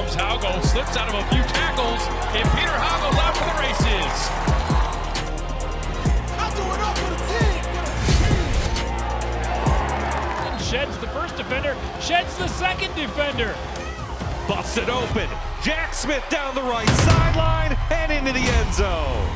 comes Haugo, slips out of a few tackles, and Peter Haugo's out for the races. I'm doing up for the team. Sheds the first defender, sheds the second defender. Busted open. Jack Smith down the right sideline and into the end zone.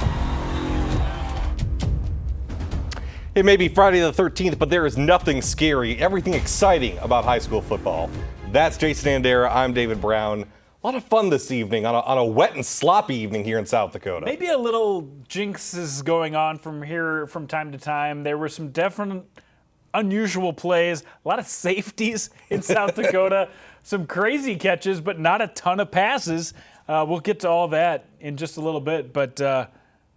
It may be Friday the 13th, but there is nothing scary, everything exciting about high school football. That's Jason Andera. I'm David Brown. A lot of fun this evening on a wet and sloppy evening here in South Dakota. Maybe a little jinxes going on from here from time to time. There were some definite unusual plays, a lot of safeties in South Dakota, some crazy catches, but not a ton of passes. We'll get to all that in just a little bit, but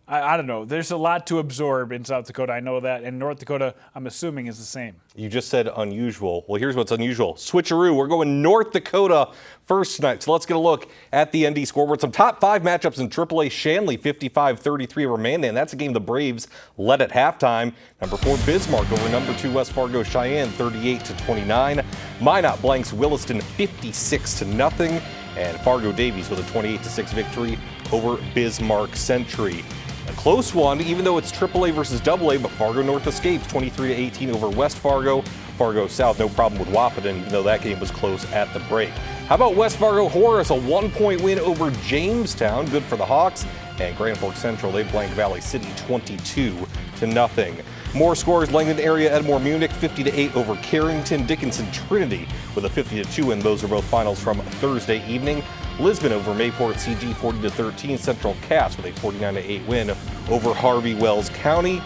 I don't know. There's a lot to absorb in South Dakota. I know that. And North Dakota, I'm assuming, is the same. You just said unusual. Well, here's what's unusual. Switcheroo. We're going North Dakota first tonight. So let's get a look at the ND scoreboard. Some top 5 matchups in AAA. Shanley 55-33 over Mandan. That's a game the Braves led at halftime. Number 4 Bismarck over number 2 West Fargo Cheyenne 38-29. Minot blanks Williston 56-0. And Fargo Davies with a 28-6 victory over Bismarck Century. A close one, even though it's AAA versus AA, but Fargo North escapes 23-18 over West Fargo. Fargo South, no problem with Wahpeton, even though that game was close at the break. How about West Fargo Horace, a 1-point win over Jamestown, good for the Hawks. And Grand Forks Central, they blanked Valley City 22-0. More scores, Langdon area, Edmore Munich 50-8 over Carrington. Dickinson Trinity with a 50-2 win. Those are both finals from Thursday evening. Lisbon over Mayport CG 40-13. Central Cass with a 49-8 win over Harvey Wells County.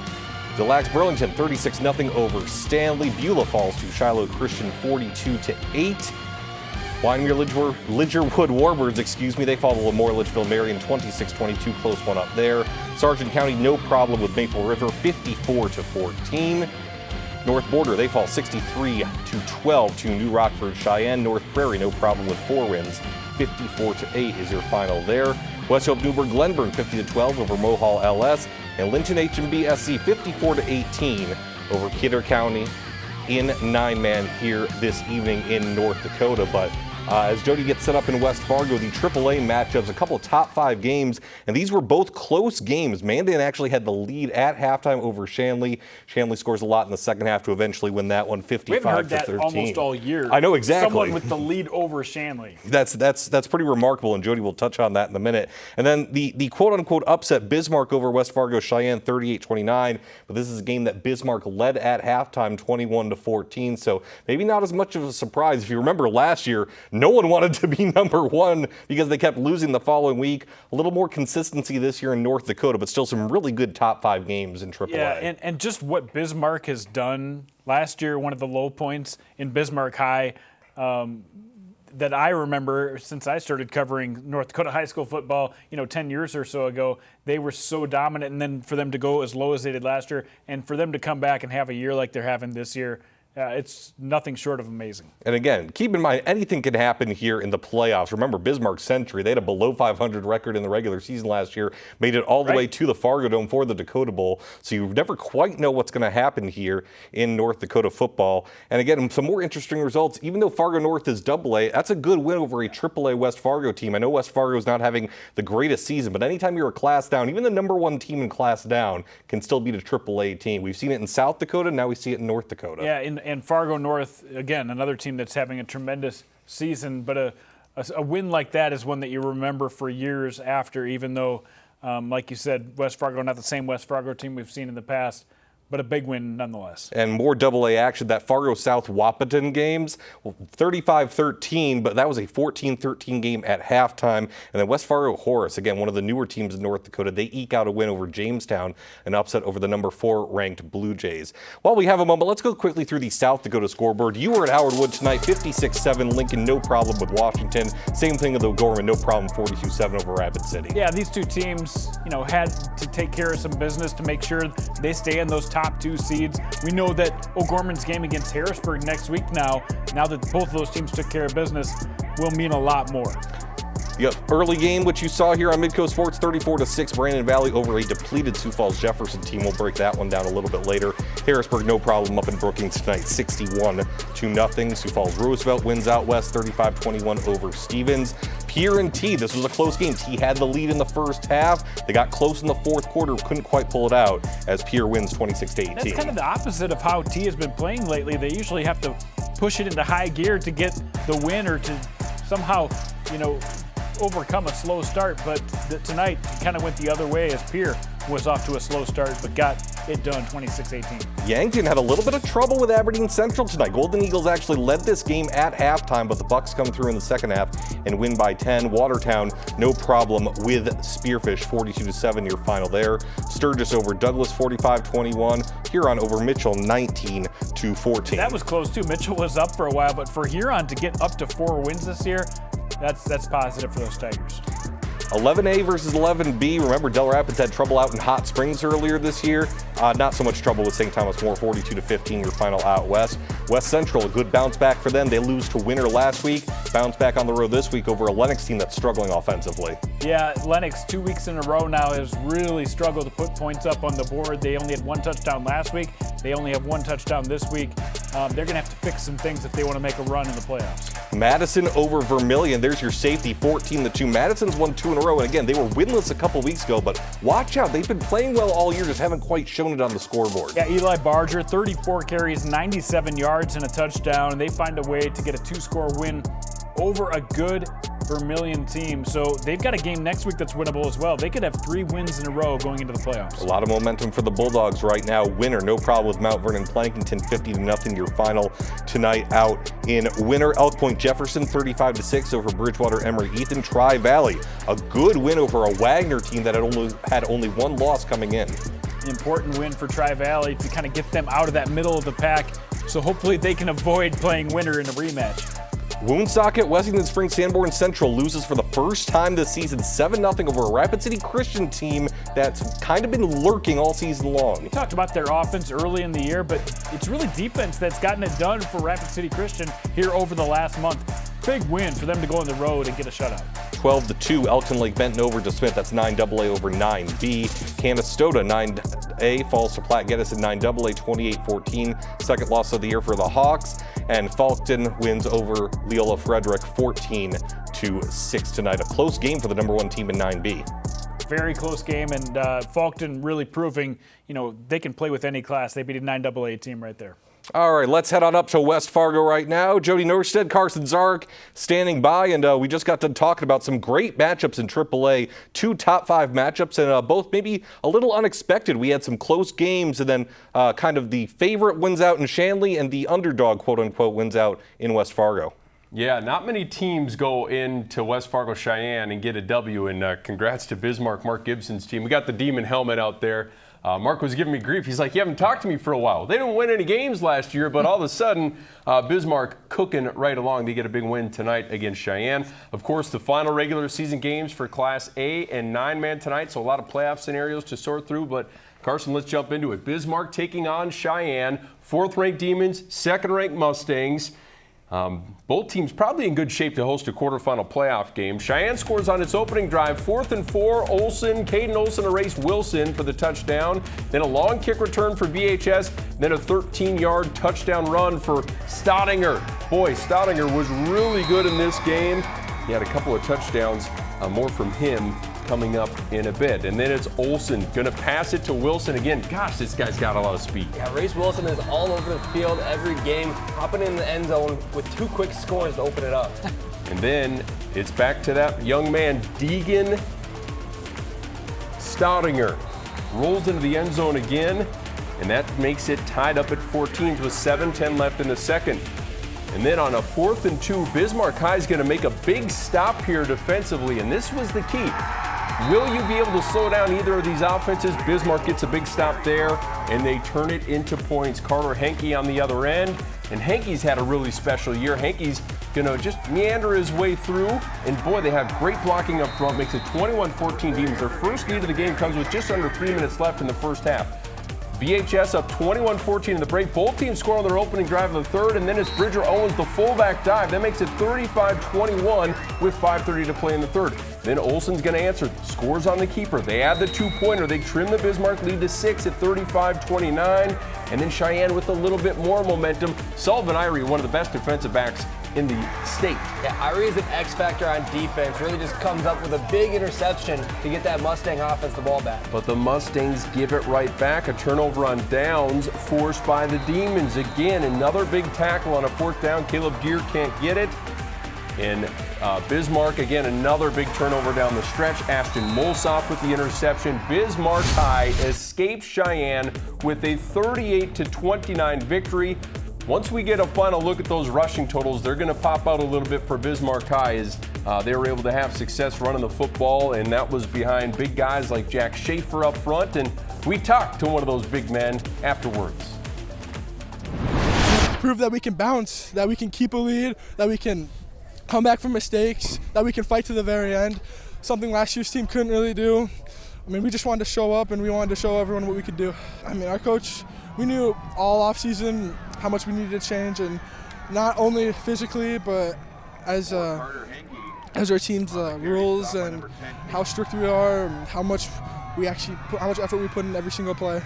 Delax Burlington 36-0 over Stanley. Beulah falls to Shiloh Christian 42-8. Wyoming Lidgerwood Warbirds, they fall to Lemoore Litchfield Marion 26-22, close one up there. Sargent County, no problem with Maple River 54-14. North Border, they fall 63-12 to New Rockford Cheyenne. North Prairie, no problem with 4 wins. 54-8 is your final there. West Hope Newburgh Glenburn 50-12 over Mohall LS. And Linton HMB SC 54-18 over Kidder County in 9-man here this evening in North Dakota. But as Jody gets set up in West Fargo, the AAA matchups, a couple of top 5 games, and these were both close games. Mandan actually had the lead at halftime over Shanley. Shanley scores a lot in the second half to eventually win that one 55-13. We haven't heard that almost all year. I know, exactly. Someone with the lead over Shanley. That's pretty remarkable, and Jody will touch on that in a minute. And then the quote-unquote upset, Bismarck over West Fargo Cheyenne 38-29, but this is a game that Bismarck led at halftime 21-14, so maybe not as much of a surprise. If you remember last year, no one wanted to be number 1 because they kept losing the following week. A little more consistency this year in North Dakota, but still some really good top 5 games in AAA. Yeah, and just what Bismarck has done last year, one of the low points in Bismarck High that I remember since I started covering North Dakota high school football, 10 years or so ago, they were so dominant. And then for them to go as low as they did last year and for them to come back and have a year like they're having this year, it's nothing short of amazing. And again, keep in mind, anything can happen here in the playoffs. Remember, Bismarck Century, they had a below 500 record in the regular season last year, made it all the way to the Fargo Dome for the Dakota Bowl. So you never quite know what's going to happen here in North Dakota football. And again, some more interesting results. Even though Fargo North is AA, that's a good win over a AAA West Fargo team. I know West Fargo is not having the greatest season, but anytime you're a class down, even the number 1 team in class down can still beat a AAA team. We've seen it in South Dakota, now we see it in North Dakota. Yeah, and Fargo North, again, another team that's having a tremendous season, but a win like that is one that you remember for years after, even though, like you said, West Fargo, not the same West Fargo team we've seen in the past, but a big win nonetheless. And more AA action, that Fargo South Wahpeton games, 35-13, but that was a 14-13 game at halftime. And then West Fargo Horace, again, one of the newer teams in North Dakota, they eke out a win over Jamestown, an upset over the number 4 ranked Blue Jays. While we have a moment, let's go quickly through the South Dakota scoreboard. You were at Howard Wood tonight, 56-7. Lincoln, no problem with Washington. Same thing with O'Gorman, no problem, 42-7 over Rapid City. Yeah, these two teams, had to take care of some business to make sure they stay in those top 2 seeds. We know that O'Gorman's game against Harrisburg next week now that both of those teams took care of business, will mean a lot more. Yep, early game, which you saw here on Midco Sports, 34-6, Brandon Valley over a depleted Sioux Falls Jefferson team. We'll break that one down a little bit later. Harrisburg, no problem up in Brookings tonight, 61-0. Sioux Falls Roosevelt wins out west, 35-21 over Stevens. Pierre and T, this was a close game. T had the lead in the first half. They got close in the fourth quarter, couldn't quite pull it out as Pierre wins 26-18. That's kind of the opposite of how T has been playing lately. They usually have to push it into high gear to get the win or to somehow, overcome a slow start. But tonight kind of went the other way as Pierre was off to a slow start but got it done 26-18. Yankton had a little bit of trouble with Aberdeen Central tonight. Golden Eagles actually led this game at halftime, but the Bucks come through in the second half and win by 10. Watertown, no problem with Spearfish, 42-7 your final there. Sturgis over Douglas, 45-21. Huron over Mitchell, 19-14. That was close too. Mitchell was up for a while, but for Huron to get up to 4 wins this year, that's positive for those Tigers. 11A versus 11B. Remember, Del Rapids had trouble out in Hot Springs earlier this year. Not so much trouble with St. Thomas More, 42-15 your final out west. West Central, a good bounce back for them. They lose to Winter last week. Bounce back on the road this week over a Lennox team that's struggling offensively. Yeah, Lennox 2 weeks in a row now has really struggled to put points up on the board. They only had 1 touchdown last week. They only have 1 touchdown this week. They're going to have to fix some things if they want to make a run in the playoffs. Madison over Vermilion. There's your safety, 14-2. Madison's won 2 in a row, and again, they were winless a couple weeks ago, but watch out. They've been playing well all year, just haven't quite shown it on the scoreboard. Yeah, Eli Barger, 34 carries, 97 yards, and a touchdown, and they find a way to get a 2-score win over a good Vermilion team. So they've got a game next week that's winnable as well. They could have 3 wins in a row going into the playoffs. A lot of momentum for the Bulldogs right now. Winner, no problem with Mount Vernon Plankington, 50-0 your final tonight out in Winter. Elk Point Jefferson, 35-6 over Bridgewater Emory Ethan. Tri-Valley, a good win over a Wagner team that had only 1 loss coming in. Important win for Tri-Valley to kind of get them out of that middle of the pack. So hopefully they can avoid playing Winter in a rematch. Woonsocket, Wessington Springs, Sanborn Central loses for the first time this season, 7-0 over a Rapid City Christian team that's kind of been lurking all season long. We talked about their offense early in the year, but it's really defense that's gotten it done for Rapid City Christian here over the last month. Big win for them to go on the road and get a shutout. 12-2, Elkton Lake Benton over De Smith. That's 9AA over 9B. Canastota, 9A, falls to Platte Geddes at 9AA, 28-14. Second loss of the year for the Hawks. And Falkton wins over Leola Frederick, 14-6 tonight. A close game for the number 1 team in 9B. Very close game, and Falkton really proving, they can play with any class. They beat a 9AA team right there. All right, let's head on up to West Fargo right now. Jody Norstead, Carson Zark standing by, and we just got done talking about some great matchups in AAA. 2 top 5 matchups, and both maybe a little unexpected. We had some close games, and then kind of the favorite wins out in Shanley, and the underdog, quote-unquote, wins out in West Fargo. Yeah, not many teams go into West Fargo Cheyenne and get a W, and congrats to Bismarck, Mark Gibson's team. We got the Demon helmet out there. Mark was giving me grief. He's like, you haven't talked to me for a while. They didn't win any games last year, but all of a sudden, Bismarck cooking right along. They get a big win tonight against Cheyenne. Of course, the final regular season games for Class A and 9-man tonight, so a lot of playoff scenarios to sort through. But Carson, let's jump into it. Bismarck taking on Cheyenne, 4th-ranked Demons, 2nd-ranked Mustangs. Both teams probably in good shape to host a quarterfinal playoff game. Cheyenne scores on its opening drive, 4th and 4. Caden Olsen erased Wilson for the touchdown. Then a long kick return for BHS. Then a 13-yard touchdown run for Staudinger. Boy, Staudinger was really good in this game. He had a couple of touchdowns, more from him coming up in a bit. And then it's Olsen going to pass it to Wilson again. Gosh, this guy's got a lot of speed. Yeah, Race Wilson is all over the field every game, hopping in the end zone with 2 quick scores to open it up. And then it's back to that young man, Deegan Staudinger. Rolls into the end zone again, and that makes it tied up at 14 with 7:10 left in the second. And then on a 4th and 2, Bismarck High is going to make a big stop here defensively, and this was the key. Will you be able to slow down either of these offenses? Bismarck gets a big stop there, and they turn it into points. Carter Henke on the other end, and Henke's had a really special year. Henke's going to just meander his way through, and boy, they have great blocking up front. Makes it 21-14 Demons. Their first lead of the game comes with just under 3 minutes left in the first half. BHS up 21-14 in the break. Both teams score on their opening drive of the third, and then it's Bridger Owens, the fullback dive. That makes it 35-21 with 5:30 to play in the third. Then Olsen's going to answer. Scores on the keeper. They add the 2-pointer. They trim the Bismarck lead to 6 at 35-29. And then Cheyenne with a little bit more momentum. Sullivan Irie, one of the best defensive backs in the state. Yeah, Irie is an X factor on defense. Really just comes up with a big interception to get that Mustang offense the ball back. But the Mustangs give it right back. A turnover on downs forced by the Demons. Again, another big tackle on a 4th down. Caleb Gear can't get it. And Bismarck, again, another big turnover down the stretch. Ashton Molsoff with the interception. Bismarck High escapes Cheyenne with a 38-29 victory. Once we get a final look at those rushing totals, they're going to pop out a little bit for Bismarck High as they were able to have success running the football, and that was behind big guys like Jack Schaefer up front. And we talked to one of those big men afterwards. Prove that we can bounce, that we can keep a lead, that we can come back from mistakes, that we can fight to the very end. Something last year's team couldn't really do. I mean, we just wanted to show up and we wanted to show everyone what we could do. I mean, our coach, we knew all offseason how much we needed to change, and not only physically, but as our team's rules and how strict we are, and how much effort we put in every single play.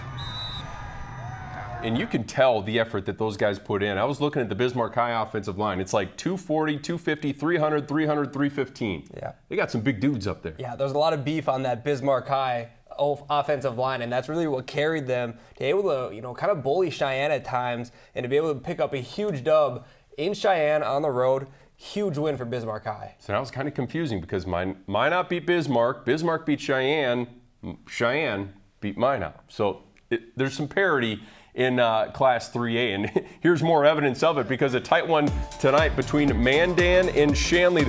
And you can tell the effort that those guys put in. I was looking at the Bismarck High offensive line. It's like 240, 250, 300, 300, 315. Yeah. They got some big dudes up there. Yeah, there's a lot of beef on that Bismarck High offensive line, and that's really what carried them to be able to, kind of bully Cheyenne at times and to be able to pick up a huge dub in Cheyenne on the road. Huge win for Bismarck High. So that was kind of confusing because Minot beat Bismarck, Bismarck beat Cheyenne, Cheyenne beat Minot. So there's some parity in Class 3A, and here's more evidence of it because a tight one tonight between Mandan and Shanley.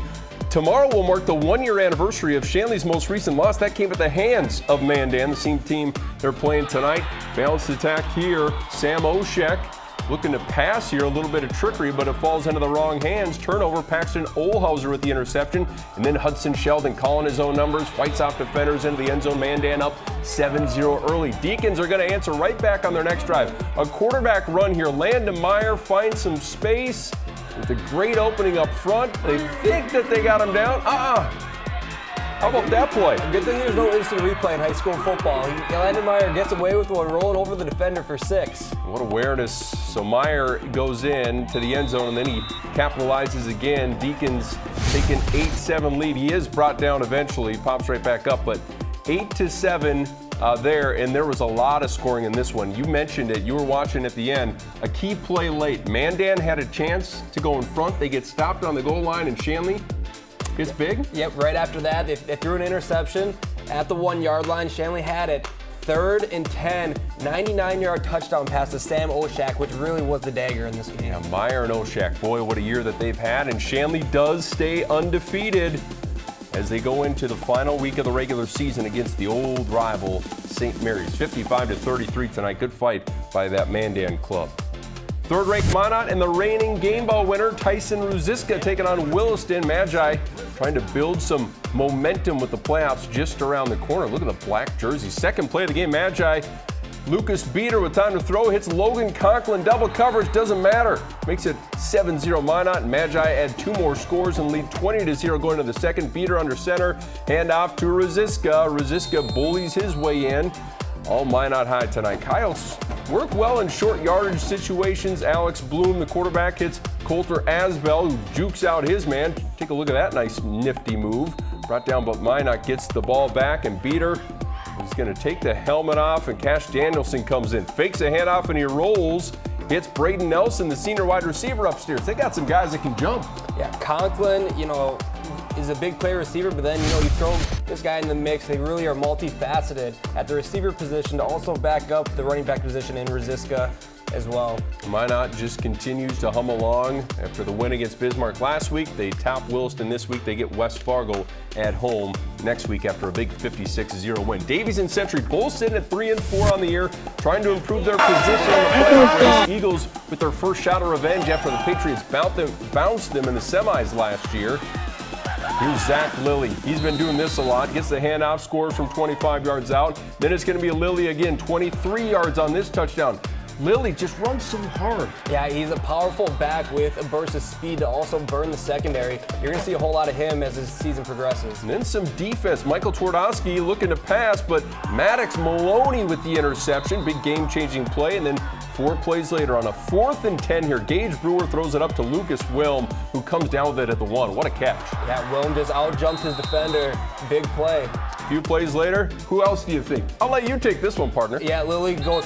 Tomorrow will mark the 1-year anniversary of Shanley's most recent loss. That came at the hands of Mandan, the same team they're playing tonight. Balanced attack here, Sam Oshek looking to pass here, a little bit of trickery, but it falls into the wrong hands. Turnover, Paxton Olhauser with the interception, and then Hudson Sheldon calling his own numbers, fights off defenders into the end zone. Mandan up 7-0 early. Deacons are going to answer right back on their next drive. A quarterback run here. Landon Meyer finds some space with a great opening up front. They think that they got him down. How about that play? Good thing there's no instant replay in high school football. Landon Meyer gets away with one, rolling over the defender for 6. What awareness. So Meyer goes in to the end zone, and then he capitalizes again. Deacons take an 8-7 lead. He is brought down eventually. He pops right back up, but 8-7 there, and there was a lot of scoring in this one. You mentioned it. You were watching at the end. A key play late. Mandan had a chance to go in front. They get stopped on the goal line, and Shanley gets big. Yep, right after that, they threw an interception at the 1-yard line. Shanley had it. 3rd and 10, 99-yard touchdown pass to Sam Oshak, which really was the dagger in this game. Yeah, Meyer and Oshak, boy, what a year that they've had. And Shanley does stay undefeated as they go into the final week of the regular season against the old rival, St. Mary's. 55-33 tonight. Good fight by that Mandan club. 3rd-ranked Minot and the reigning game ball winner, Tyson Ruziska, taking on Williston. Magi trying to build some momentum with the playoffs just around the corner. Look at the black jersey. 2nd play of the game, Magi. Lucas Beater with time to throw, hits Logan Conklin. Double coverage, doesn't matter. Makes it 7-0 Minot, and Magi add 2 more scores and lead 20-0 going to the 2nd. Beater under center, hand off to Ruziska. Ruziska bullies his way in. All Minot High tonight. Kyle's work well in short yardage situations. Alex Bloom, the quarterback, hits Coulter Asbell, who jukes out his man. Take a look at that nice nifty move. Brought down, but Minot gets the ball back, and Beater is going to take the helmet off, and Cash Danielson comes in. Fakes a handoff, and he rolls. Hits Braden Nelson, the senior wide receiver upstairs. They got some guys that can jump. Yeah, Conklin, is a big play receiver, but then, you throw this guy in the mix. They really are multifaceted at the receiver position to also back up the running back position in Ruziska as well. Minot just continues to hum along. After the win against Bismarck last week, they top Williston this week. They get West Fargo at home next week after a big 56-0 win. Davies and Century both sitting at 3-4 on the year, trying to improve their position in the playoff race. Eagles with their first shot of revenge after the Patriots bounced them in the semis last year. Here's Zach Lilly. He's been doing this a lot. Gets the handoff, scores from 25 yards out. Then it's going to be a Lilly again, 23 yards on this touchdown. Lilly just runs so hard. Yeah, he's a powerful back with a burst of speed to also burn the secondary. You're going to see a whole lot of him as his season progresses. And then some defense. Michael Twardowski looking to pass, but Maddox Maloney with the interception. Big game-changing play. And then 4 plays later on a 4th and 10 here, Gage Brewer throws it up to Lucas Wilm, who comes down with it at the 1. What a catch. Yeah, Wilm just out-jumped his defender. Big play. A few plays later, who else do you think? I'll let you take this one, partner. Yeah, Lilly goes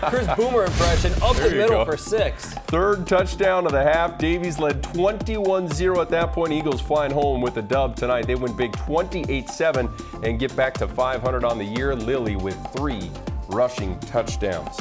Chris Boomer impression up the middle for 6. 3rd touchdown of the half. Davies led 21-0 at that point. Eagles flying home with a dub tonight. They win big 28-7 and get back to 500 on the year. Lilly with 3 rushing touchdowns.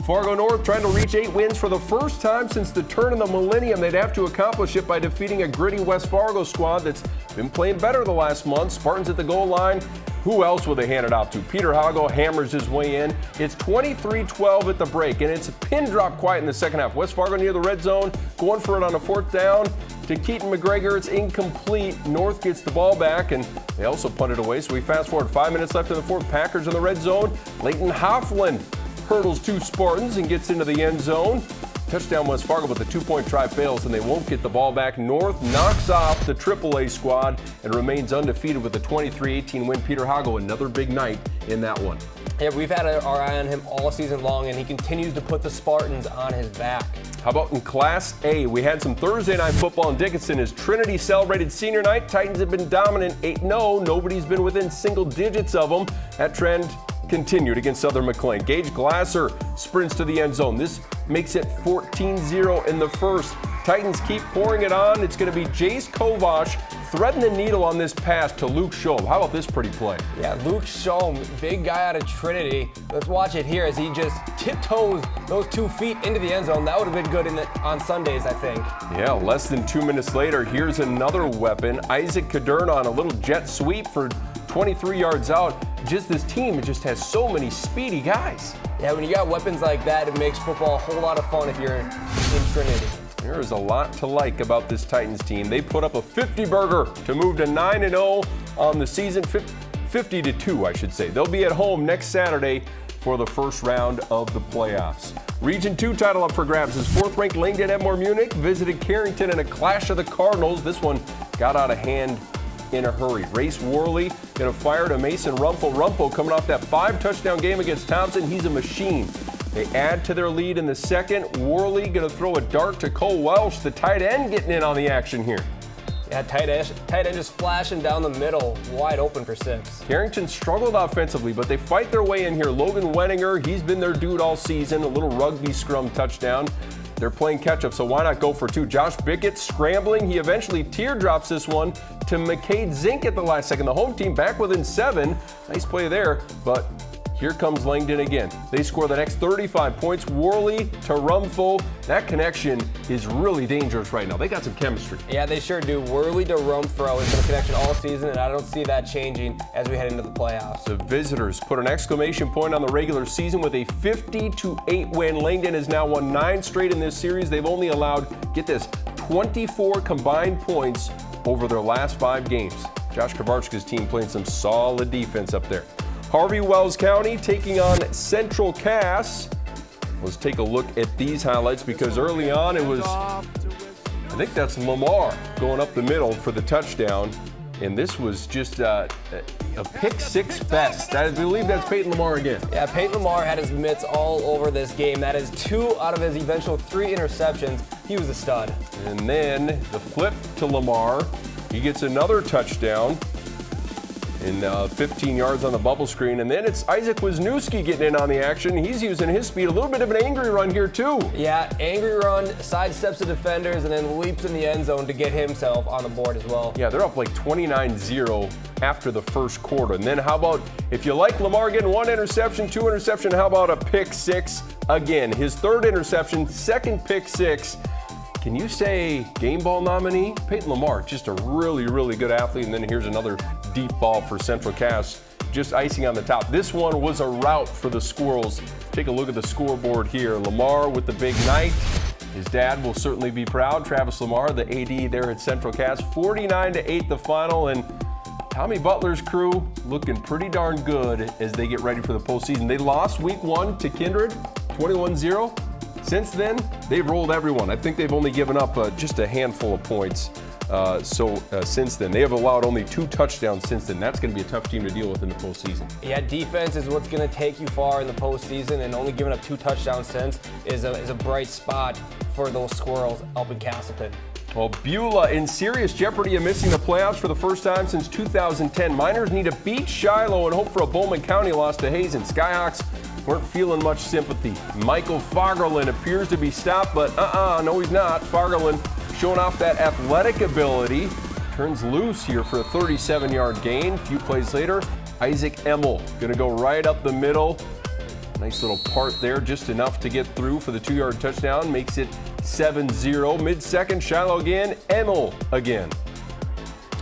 Fargo North trying to reach 8 wins for the first time since the turn of the millennium. They'd have to accomplish it by defeating a gritty West Fargo squad that's been playing better the last month. Spartans at the goal line. Who else will they hand it off to? Peter Hago hammers his way in. It's 23-12 at the break, and it's a pin drop quiet in the second half. West Fargo near the red zone, going for it on a 4th down. To Keaton McGregor, it's incomplete. North gets the ball back, and they also punted away. So we fast forward 5 minutes left in the 4th. Packers in the red zone. Leighton Hoffland hurdles 2 Spartans and gets into the end zone. Touchdown West Fargo, but the 2-point try fails and they won't get the ball back. North knocks off the AAA squad and remains undefeated with a 23-18 win. Peter Hago, another big night in that one. Yeah, we've had our eye on him all season long, and he continues to put the Spartans on his back. How about in Class A? We had some Thursday night football in Dickinson as Trinity celebrated senior night. Titans have been dominant 8-0. Nobody's been within single digits of them. That trend continued against Southern McLean. Gage Glasser sprints to the end zone. This makes it 14-0 in the first. Titans keep pouring it on. It's going to be Jace Kovash threading the needle on this pass to Luke Schob. How about this pretty play? Yeah, Luke Schob, big guy out of Trinity. Let's watch it here as he just tiptoes those 2 feet into the end zone. That would have been good on Sundays, I think. Yeah, less than 2 minutes later, here's another weapon. Isaac Cadern on a little jet sweep for 23 yards out. Just this team, it just has so many speedy guys. Yeah, when you got weapons like that, it makes football a whole lot of fun if you're in Trinity. There is a lot to like about this Titans team. They put up a 50-burger to move to 9-0 on the season, 50-2, I should say. They'll be at home next Saturday for the first round of the playoffs. Region 2 title up for grabs as 4th-ranked Langdon Edmore Munich visited Carrington in a clash of the Cardinals. This one got out of hand in a hurry. Race Worley going to fire to Mason Rumpel. Rumpel coming off that 5-touchdown game against Thompson. He's a machine. They add to their lead in the second. Worley going to throw a dart to Cole Welsh, the tight end, getting in on the action here. Yeah, tight end just flashing down the middle, wide open for 6. Carrington struggled offensively, but they fight their way in here. Logan Wenninger, he's been their dude all season. A little rugby scrum touchdown. They're playing catch-up, so why not go for 2? Josh Bickett scrambling. He eventually teardrops this one to McCade Zink at the last second. The home team back within 7. Nice play there, but here comes Langdon again. They score the next 35 points. Worley to Rumpel. That connection is really dangerous right now. They got some chemistry. Yeah, they sure do. Worley to Rumfro has been a connection all season, and I don't see that changing as we head into the playoffs. The visitors put an exclamation point on the regular season with a 50-8 win. Langdon has now won 9 straight in this series. They've only allowed, get this, 24 combined points over their last 5 games. Josh Kavarchka's team playing some solid defense up there. Harvey Wells County taking on Central Cass. Let's take a look at these highlights because early on it was, I think that's Lamar going up the middle for the touchdown. And this was just a pick 6 fest. I believe that's Peyton Lamar again. Yeah, Peyton Lamar had his mitts all over this game. That is 2 out of his eventual 3 interceptions. He was a stud. And then the flip to Lamar. He gets another touchdown. And 15 yards on the bubble screen. And then it's Isaac Wisniewski getting in on the action. He's using his speed. A little bit of an angry run here, too. Yeah, angry run, sidesteps the defenders, and then leaps in the end zone to get himself on the board as well. Yeah, they're up like 29-0 after the first quarter. And then how about, if you like Lamar getting 1 interception, 2 interception, how about a pick 6 again? His 3rd interception, 2nd pick 6. Can you say game ball nominee? Peyton Lamar, just a really, really good athlete. And then here's another deep ball for Central Cass, just icing on the top. This one was a rout for the Squirrels. Take a look at the scoreboard here. Lamar with the big night. His dad will certainly be proud. Travis Lamar, the AD there at Central Cass. 49-8 the final, and Tommy Butler's crew looking pretty darn good as they get ready for the postseason. They lost week 1 to Kindred, 21-0. Since then, they've rolled everyone. I think they've only given up just a handful of points. Since then, they have allowed only 2 touchdowns since then. That's going to be a tough team to deal with in the postseason. Yeah, defense is what's going to take you far in the postseason, and only giving up 2 touchdowns since is a bright spot for those Squirrels up in Castleton. Well, Beulah in serious jeopardy of missing the playoffs for the first time since 2010. Miners need to beat Shiloh and hope for a Bowman County loss to Hazen. Skyhawks weren't feeling much sympathy. Michael Fagerlund appears to be stopped, but no he's not. Fagerlund showing off that athletic ability. Turns loose here for a 37-yard gain. A few plays later, Isaac Emmel gonna go right up the middle. Nice little part there, just enough to get through for the 2-yard touchdown. Makes it 7-0. Mid-second, Shiloh again, Emmel again.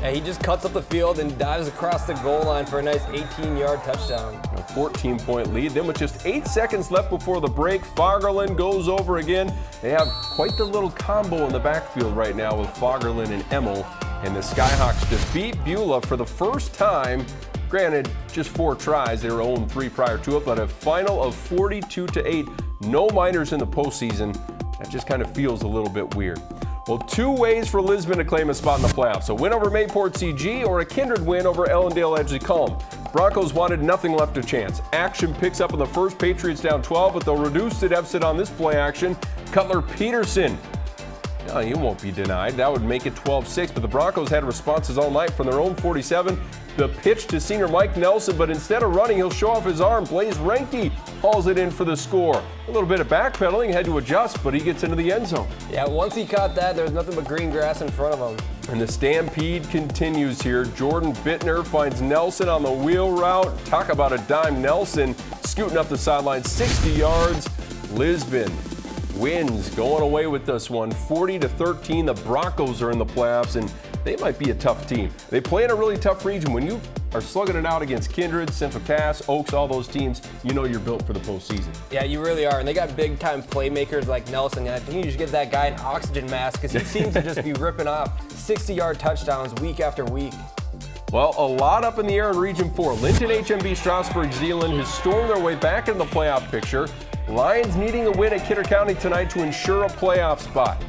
Yeah, he just cuts up the field and dives across the goal line for a nice 18-yard touchdown. A 14-point lead. Then with just 8 seconds left before the break, Fagerlund goes over again. They have quite the little combo in the backfield right now with Fagerlund and Emmel. And the Skyhawks defeat Beulah for the first time. Granted, just 4 tries. They were 0-3 prior to it, but a final of 42-8. No Miners in the postseason. That just kind of feels a little bit weird. Well, 2 ways for Lisbon to claim a spot in the playoffs. A win over Mayport CG or a Kindred win over Ellendale Edgley Culm. Broncos wanted nothing left of chance. Action picks up in the first. Patriots down 12, but they'll reduce the deficit on this play action. Cutler Peterson. No, he won't be denied. That would make it 12-6, but the Broncos had responses all night from their own 47. The pitch to senior Mike Nelson, but instead of running, he'll show off his arm. Blaze Renke hauls it in for the score. A little bit of backpedaling, had to adjust, but he gets into the end zone. Yeah, once he caught that, there's nothing but green grass in front of him. And the stampede continues here. Jordan Bittner finds Nelson on the wheel route. Talk about a dime. Nelson scooting up the sideline 60 yards. Lisbon wins, going away with this one, 40-13. The Broncos are in the playoffs, and they might be a tough team. They play in a really tough region. When you are slugging it out against Kindred, Central Cass, Oaks, all those teams, you know you're built for the postseason. Yeah, you really are. And they got big-time playmakers like Nelson. And I think you should get that guy an oxygen mask because he seems to just be ripping off 60-yard touchdowns week after week. Well, a lot up in the air in Region 4. Linton HMB Strasburg Zeeland has stormed their way back in the playoff picture. Lions needing a win at Kidder County tonight to ensure a playoff spot.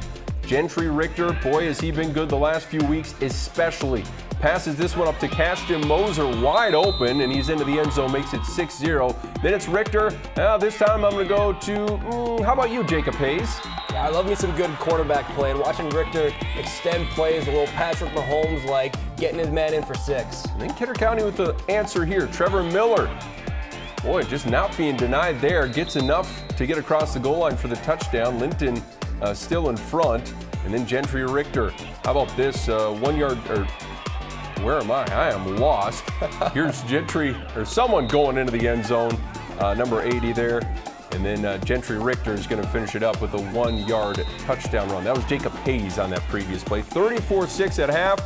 Gentry Richter, boy, has he been good the last few weeks, especially. Passes this one up to Cashton Moser wide open, and he's into the end zone, makes it 6-0. Then it's Richter. This time I'm going to go to, how about you, Jacob Hayes? Yeah, I love me some good quarterback play. And watching Richter extend plays, a little Patrick Mahomes like getting his man in for 6. And then Kidder County with the answer here. Trevor Miller. Boy, just not being denied there. Gets enough to get across the goal line for the touchdown. Linton still in front. And then Gentry Richter. How about this 1 yard, or where am I? I am lost. Here's Gentry, or someone going into the end zone. Number 80 there. And then Gentry Richter is going to finish it up with a 1 yard touchdown run. That was Jacob Hayes on that previous play. 34-6 at half.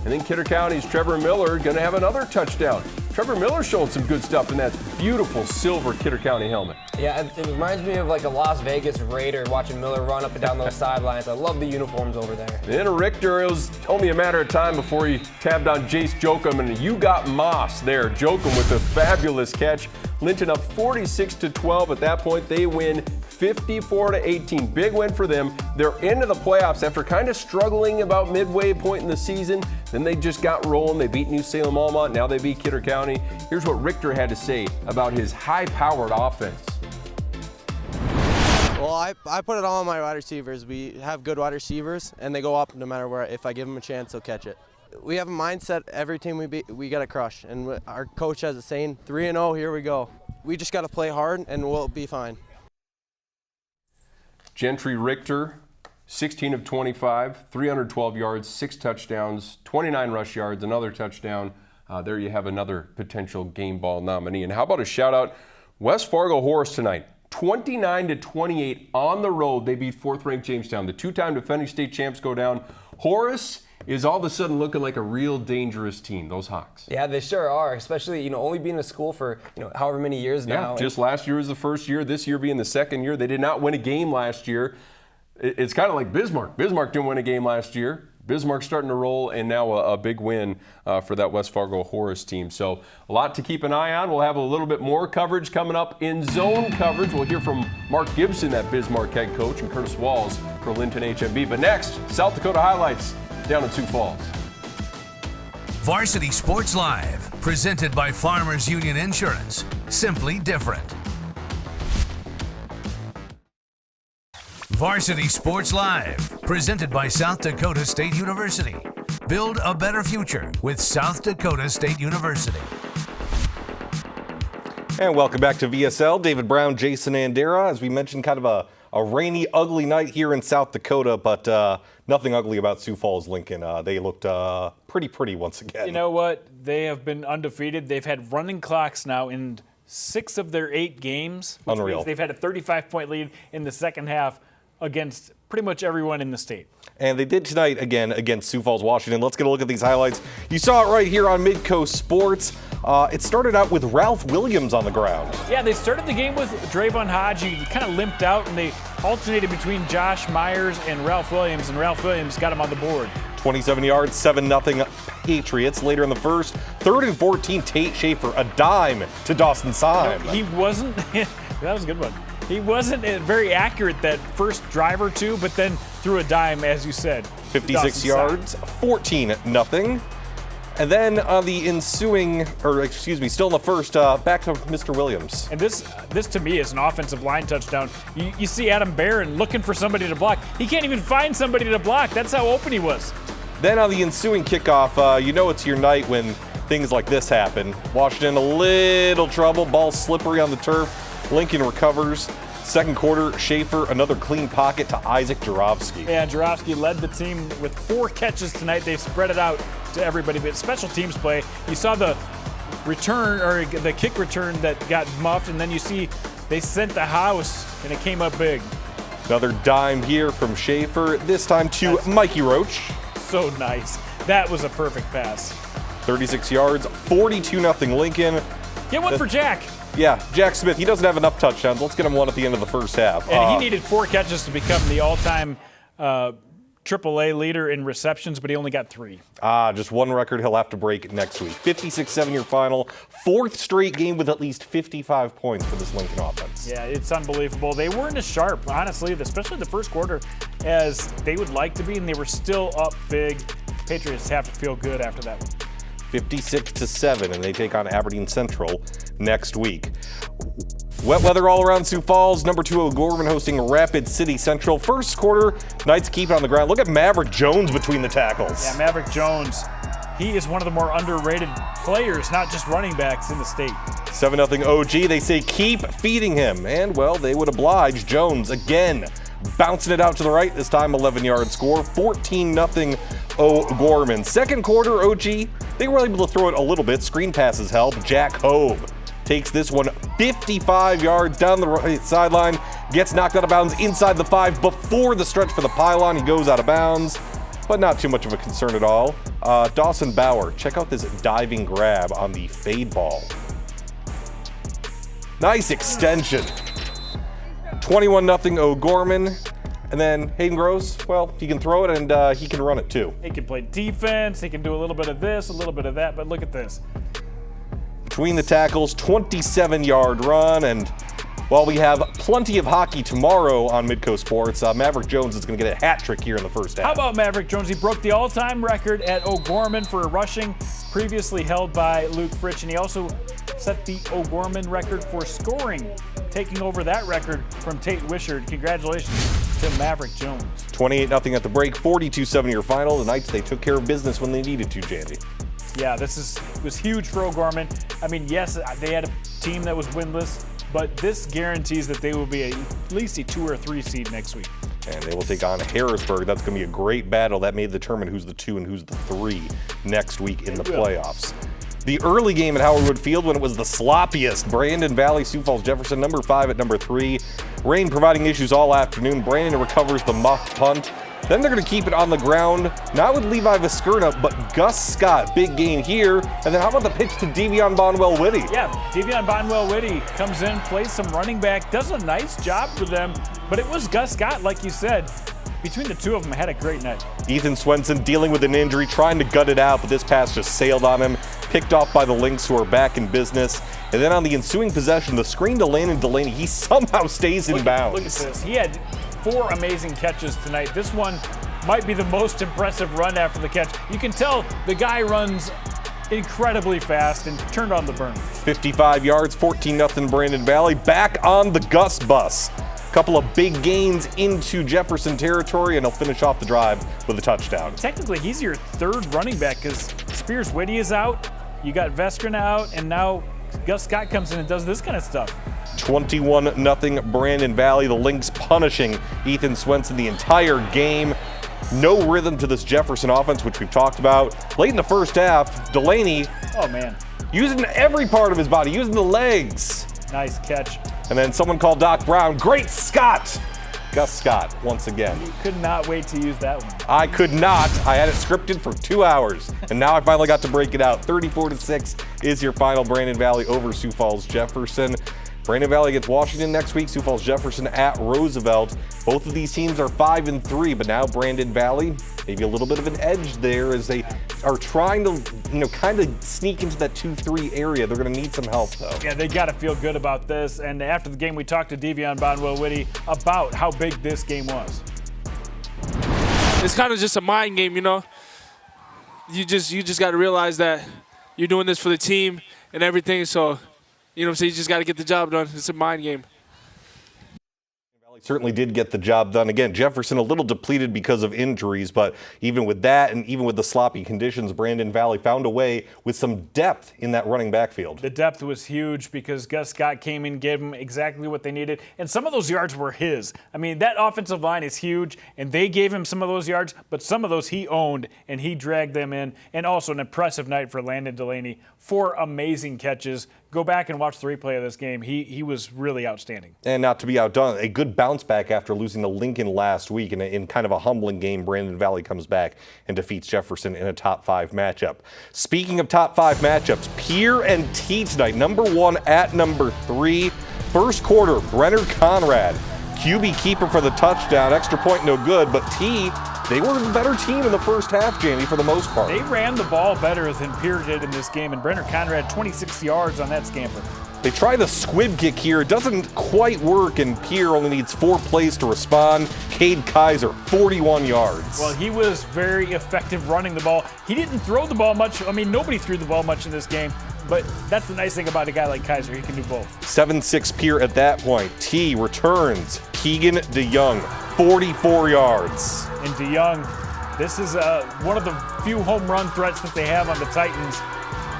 And then Kidder County's Trevor Miller going to have another touchdown. Trevor Miller showing some good stuff in that beautiful silver Kidder County helmet. Yeah, it reminds me of like a Las Vegas Raider watching Miller run up and down those sidelines. I love the uniforms over there. Then Richter, it was only a matter of time before he tabbed on Jace Jokum, and you got Moss there. Jokum with a fabulous catch. Linton up 46-12. At that point, they win 54-18. Big win for them. They're into the playoffs after kind of struggling about midway point in the season. Then they just got rolling. They beat New Salem Almont. Now they beat Kidder County. Here's what Richter had to say about his high-powered offense. Well, I put it all on my wide receivers. We have good wide receivers, and they go up no matter where. If I give them a chance, they'll catch it. We have a mindset, every team we beat, we got to crush. And our coach has a saying, 3-0, here we go. We just got to play hard, and we'll be fine. Gentry Richter, 16 of 25, 312 yards, 6 touchdowns, 29 rush yards, another touchdown. There you have another potential game ball nominee. And how about a shout out, West Fargo Horace tonight, 29-28 on the road. They beat 4th-ranked Jamestown. The 2-time defending state champs go down. Horace is all of a sudden looking like a real dangerous team, those Hawks. Yeah, they sure are, especially, only being in school for, however many years now. Yeah, just last year was the first year, this year being the second year. They did not win a game last year. It's kind of like Bismarck. Bismarck didn't win a game last year. Bismarck's starting to roll, and now a big win for that West Fargo Horace team. So a lot to keep an eye on. We'll have a little bit more coverage coming up in zone coverage. We'll hear from Mark Gibson, that Bismarck head coach, and Curtis Walls for Linton HMB. But next, South Dakota highlights down in Sioux Falls. Varsity Sports Live, presented by Farmers Union Insurance. Simply different. Varsity Sports Live, presented by South Dakota State University. Build a better future with South Dakota State University. And welcome back to VSL. David Brown, Jason Andera. As we mentioned, kind of a rainy, ugly night here in South Dakota, but nothing ugly about Sioux Falls Lincoln. They looked pretty once again. You know what? They have been undefeated. They've had running clocks now in 6 of their 8 games. Which Unreal. means they've had a 35-point lead in the second half against pretty much everyone in the state. And they did tonight again against Sioux Falls, Washington. Let's get a look at these highlights. You saw it right here on Midco Sports. It started out with Ralph Williams on the ground. Yeah, they started the game with Drayvon Hodge. He kind of limped out, and they alternated between Josh Myers and Ralph Williams got him on the board. 27 yards, 7-0 Patriots. Later in the first, 3rd and 14, Tate Schaefer, a dime to Dawson Syme. He wasn't, that was a good one. He wasn't very accurate that first drive or two, but then threw a dime, as you said. 56 yards, 14-0. And then on the ensuing, still in the first, back to Mr. Williams. And this to me is an offensive line touchdown. You see Adam Barron looking for somebody to block. He can't even find somebody to block. That's how open he was. Then on the ensuing kickoff, you know it's your night when things like this happen. Washington a little trouble, ball slippery on the turf. Lincoln recovers. Second quarter, Schaefer, another clean pocket to Isaac Jarofsky. Yeah, Jarofsky led the team with 4 catches tonight. They've spread it out to everybody. But special teams play, you saw the return, or the kick return that got muffed, and then you see they sent the house, and it came up big. Another dime here from Schaefer, this time to Mikey Roach. So nice. That was a perfect pass. 36 yards, 42-0 Lincoln. Get one for Jack. Yeah, Jack Smith, he doesn't have enough touchdowns. Let's get him one at the end of the first half. And he needed 4 catches to become the all-time AAA leader in receptions, but he only got 3. Just one record he'll have to break next week. 56-7 your final. 4th straight game with at least 55 points for this Lincoln offense. Yeah, it's unbelievable. They weren't as sharp, honestly, especially the first quarter, as they would like to be, and they were still up big. Patriots have to feel good after that one. 56-7, and they take on Aberdeen Central next week. Wet weather all around Sioux Falls. Number 2 O'Gorman hosting Rapid City Central. First quarter, Knights keep it on the ground. Look at Maverick Jones between the tackles. Yeah, Maverick Jones. He is one of the more underrated players, not just running backs in the state. 7-0 OG. They say keep feeding him. And, well, they would oblige. Jones again bouncing it out to the right. This time 11-yard score. 14-0 O'Gorman. Second quarter, OG, they were able to throw it a little bit. Screen passes help. Jack Hobe takes this one 55 yards down the right sideline. Gets knocked out of bounds inside the 5 before the stretch for the pylon. He goes out of bounds, but not too much of a concern at all. Dawson Bauer, check out this diving grab on the fade ball. Nice extension. 21-0 O'Gorman. And then Hayden Gross, well, he can throw it and he can run it too. He can play defense, he can do a little bit of this, a little bit of that, but look at this. Between the tackles, 27-yard run, and while we have plenty of hockey tomorrow on Midco Sports, Maverick Jones is going to get a hat trick here in the first half. How about Maverick Jones? He broke the all-time record at O'Gorman for rushing, previously held by Luke Fritsch, and he also set the O'Gorman record for scoring, taking over that record from Tate Wishart. Congratulations to Maverick Jones. 28-0 at the break, 42-7 your final. The Knights, they took care of business when they needed to, Jandy. Yeah, was huge for O'Gorman. I mean, yes, they had a team that was winless, but this guarantees that they will be at least a 2 or 3 seed next week. And they will take on Harrisburg. That's going to be a great battle. That may determine who's the 2 and who's the 3 next week in the playoffs. The early game at Howard Wood Field when it was the sloppiest. Brandon Valley, Sioux Falls Jefferson, number 5 at number 3. Rain providing issues all afternoon. Brandon recovers the muffed punt. Then they're going to keep it on the ground, not with Levi Viscerna, but Gus Scott. Big gain here. And then how about the pitch to Devion Bonwell-Whitty? Yeah, Devion Bonwell-Whitty comes in, plays some running back, does a nice job for them. But it was Gus Scott, like you said. between the two of them, had a great night. Ethan Swenson dealing with an injury, trying to gut it out, but this pass just sailed on him, picked off by the Lynx, who are back in business. And then on the ensuing possession, the screen to Landon Delaney, he somehow stays in bounds. Look at this. He had 4 amazing catches tonight. This one might be the most impressive run after the catch. You can tell the guy runs incredibly fast and turned on the burn. 55 yards, 14-0 Brandon Valley, back on the Gus bus. Couple of big gains into Jefferson territory, and he'll finish off the drive with a touchdown. Technically, he's your 3rd running back because Spears Whitty is out, you got Vestrin out, and now Gus Scott comes in and does this kind of stuff. 21-0 Brandon Valley. The Lynx punishing Ethan Swenson the entire game. No rhythm to this Jefferson offense, which we've talked about. Late in the first half, Delaney, oh man, using every part of his body, using the legs. Nice catch. And then someone called Doc Brown. Great Scott! Gus Scott, once again. You could not wait to use that one. I could not. I had it scripted for 2 hours, and now I finally got to break it out. 34-6 is your final. Brandon Valley over Sioux Falls Jefferson. Brandon Valley gets Washington next week. Sioux Falls Jefferson at Roosevelt. Both of these teams are 5-3, but now Brandon Valley, maybe a little bit of an edge there as they are trying to, kind of sneak into that 2-3 area. They're going to need some help, though. Yeah, they got to feel good about this. And after the game, we talked to Devion Bonwell-Whitty about how big this game was. It's kind of just a mind game, You just got to realize that you're doing this for the team and everything. So, you just got to get the job done. It's a mind game. Certainly did get the job done. Again, Jefferson a little depleted because of injuries, but even with that and even with the sloppy conditions, Brandon Valley found a way with some depth in that running backfield. The depth was huge because Gus Scott came in, gave them exactly what they needed, and some of those yards were his. I mean, that offensive line is huge, and they gave him some of those yards, but some of those he owned, and he dragged them in. And also an impressive night for Landon Delaney. 4 amazing catches. Go back and watch the replay of this game. He was really outstanding. And not to be outdone, a good bounce back after losing to Lincoln last week in kind of a humbling game. Brandon Valley comes back and defeats Jefferson in a top 5 matchup. Speaking of top 5 matchups, Pierre and T tonight, number 1 at number 3. First quarter, Brenner Conrad, QB keeper for the touchdown. Extra point no good, but T, they were the better team in the first half, Jamie, for the most part. They ran the ball better than Pierre did in this game, and Brenner Conrad 26 yards on that scamper. They try the squib kick here. It doesn't quite work, and Pierre only needs 4 plays to respond. Cade Kaiser, 41 yards. Well, he was very effective running the ball. He didn't throw the ball much. I mean, nobody threw the ball much in this game, but that's the nice thing about a guy like Kaiser. He can do both. 7-6 Pierre at that point. T returns. Keegan DeYoung, 44 yards. And DeYoung, this is one of the few home run threats that they have on the Titans.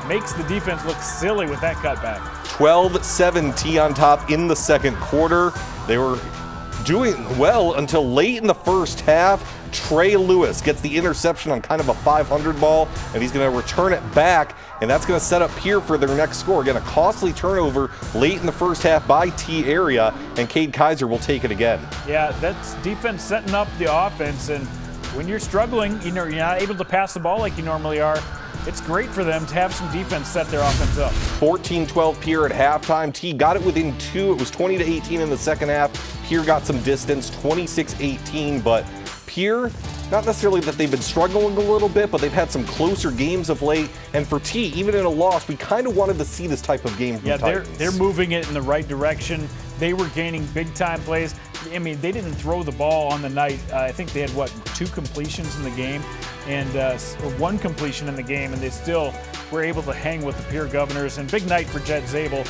Makes the defense look silly with that cutback. 12-7 T on top in the second quarter. They were doing well until late in the first half. Trey Lewis gets the interception on kind of a 500 ball, and he's going to return it back, and that's going to set up Pierre for their next score. Again, a costly turnover late in the first half by T area, and Cade Kaiser will take it again. Yeah, that's defense setting up the offense, and when you're struggling, you're not able to pass the ball like you normally are. It's great for them to have some defense set their offense up. 14-12 Pierre at halftime. T got it within 2. It was 20-18 in the second half. Pierre got some distance, 26-18, but Pierre, not necessarily that they've been struggling a little bit, but they've had some closer games of late. And for T, even in a loss, we kind of wanted to see this type of game from the Titans. They're moving it in the right direction. They were gaining big-time plays. I mean, they didn't throw the ball on the night. I think they had, 2 completions in the game and 1 completion in the game, and they still were able to hang with the Pierre Governors. And big night for Jet Zabel.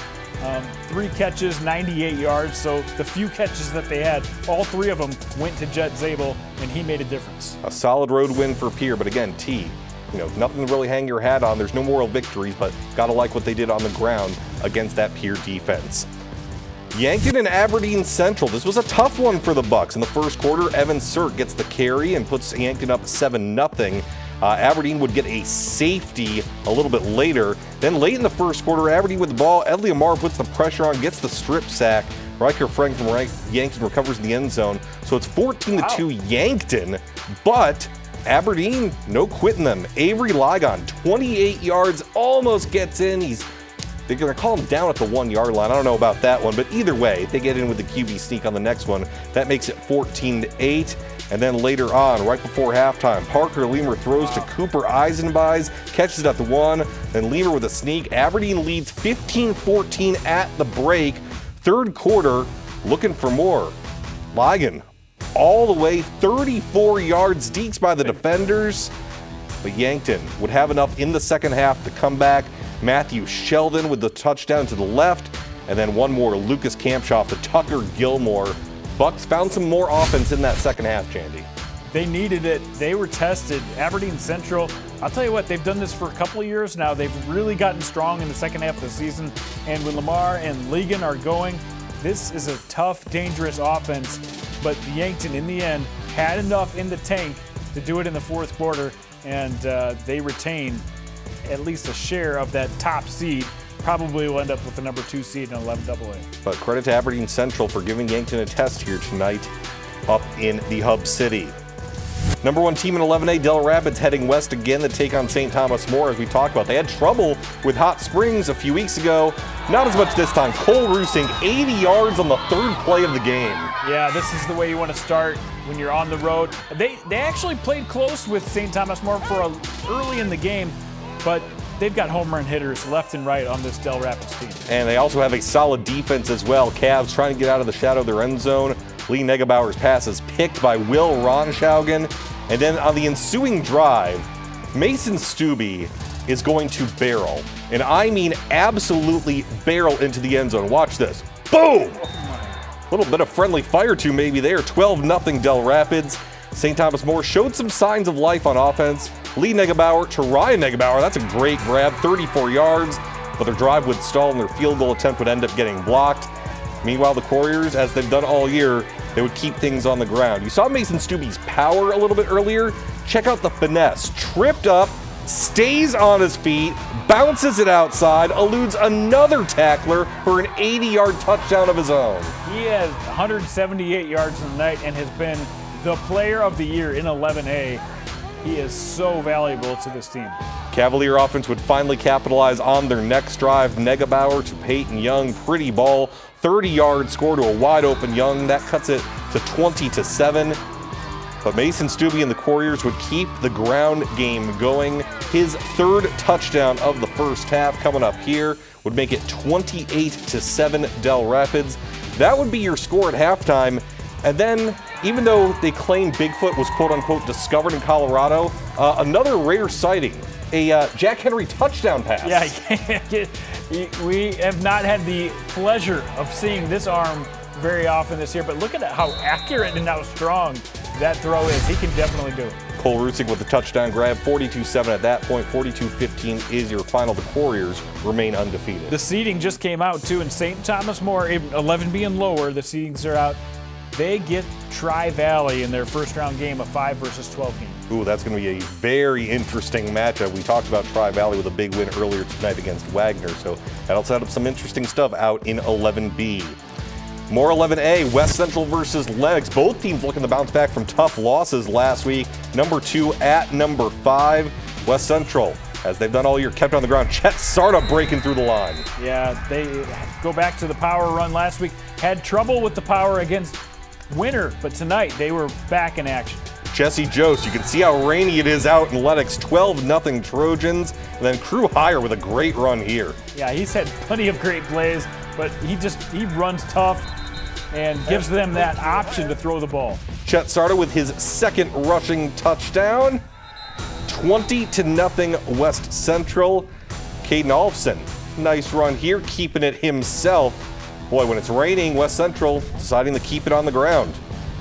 3 catches, 98 yards. So the few catches that they had, all 3 of them went to Jet Zabel, and he made a difference. A solid road win for Pierre, but again, T, nothing to really hang your hat on. There's no moral victories, but gotta like what they did on the ground against that Pierre defense. Yankton and Aberdeen Central. This was a tough one for the Bucks. In the first quarter, Evan Sirk gets the carry and puts Yankton up 7-0. Aberdeen would get a safety a little bit later. Then late in the first quarter, Aberdeen with the ball. Edley Amar puts the pressure on, gets the strip sack. Riker Frank from Yankton recovers in the end zone. So it's 14-2 Yankton, but Aberdeen, no quitting them. Avery Ligon, 28 yards, almost gets in. They're going to call him down at the 1-yard line. I don't know about that one, but either way, they get in with the QB sneak on the next one. That makes it 14-8. And then later on, right before halftime, Parker Leamer throws to Cooper Eisenbeis, catches it at the 1. Then Leamer with a sneak. Aberdeen leads 15-14 at the break. Third quarter, looking for more. Ligon all the way 34 yards deeks by the defenders. But Yankton would have enough in the second half to come back. Matthew Sheldon with the touchdown to the left. And then one more, Lucas Kampshoff to Tucker Gilmore. Bucks found some more offense in that second half, Jandy. They needed it. They were tested. Aberdeen Central, I'll tell you what, they've done this for a couple of years now. They've really gotten strong in the second half of the season. And when Lamar and Ligon are going, this is a tough, dangerous offense. But Yankton, in the end, had enough in the tank to do it in the fourth quarter. And they retain at least a share of that top seed. Probably will end up with the number 2 seed in 11 AA. But credit to Aberdeen Central for giving Yankton a test here tonight up in the Hub City. Number 1 team in 11A, Del Rapids, heading west again to take on St. Thomas More, as we talked about. They had trouble with Hot Springs a few weeks ago. Not as much this time. Cole Roosing, 80 yards on the third play of the game. Yeah, this is the way you want to start when you're on the road. They actually played close with St. Thomas More for early in the game, but they've got home run hitters left and right on this Del Rapids team. And they also have a solid defense as well. Cavs trying to get out of the shadow of their end zone. Lee Negebauer's pass is picked by Will Ronschaugen. And then on the ensuing drive, Mason Stubbe is going to barrel. And I mean absolutely barrel into the end zone. Watch this. Boom! A little bit of friendly fire too maybe there. 12-0 Del Rapids. St. Thomas More showed some signs of life on offense. Lee Negebauer to Ryan Negebauer. That's a great grab, 34 yards. But their drive would stall and their field goal attempt would end up getting blocked. Meanwhile, the Couriers, as they've done all year, they would keep things on the ground. You saw Mason Stubbe's power a little bit earlier. Check out the finesse. Tripped up, stays on his feet, bounces it outside, eludes another tackler for an 80-yard touchdown of his own. He has 178 yards in the night and has been the player of the year in 11A. He is so valuable to this team. Cavalier offense would finally capitalize on their next drive. Negebauer to Peyton Young. Pretty ball. 30-yard score to a wide-open Young. That cuts it to 20-7. But Mason Stubbe and the Couriers would keep the ground game going. His third touchdown of the first half coming up here would make it 28-7 Del Rapids. That would be your score at halftime. And then, even though they claim Bigfoot was quote-unquote discovered in Colorado, another rare sighting, a Jack Henry touchdown pass. Yeah, we have not had the pleasure of seeing this arm very often this year, but look at how accurate and how strong that throw is. He can definitely do it. Cole Roosing with the touchdown grab, 42-7 at that point. 42-15 is your final. The Couriers remain undefeated. The seeding just came out, too, and St. Thomas More, 11 being lower, the seedings are out. They get Tri-Valley in their first-round game, a 5 versus 12 game. Ooh, that's going to be a very interesting matchup. We talked about Tri-Valley with a big win earlier tonight against Wagner, so that'll set up some interesting stuff out in 11B. More 11A, West Central versus Lennox. Both teams looking to bounce back from tough losses last week. Number 2 at number 5. West Central, as they've done all year, kept on the ground. Chet Sarda breaking through the line. Yeah, they go back to the power run last week. Had trouble with the power against Winter, but tonight they were back in action. Jesse Jost, you can see how rainy it is out in Lennox. 12-0 Trojans. And then Crew Hire with a great run here. Yeah, he's had plenty of great plays, but he runs tough and gives them that option to throw the ball. Chet Sarda with his second rushing touchdown. 20-0 West Central. Caden Olfson, nice run here, keeping it himself. Boy, when it's raining, West Central deciding to keep it on the ground.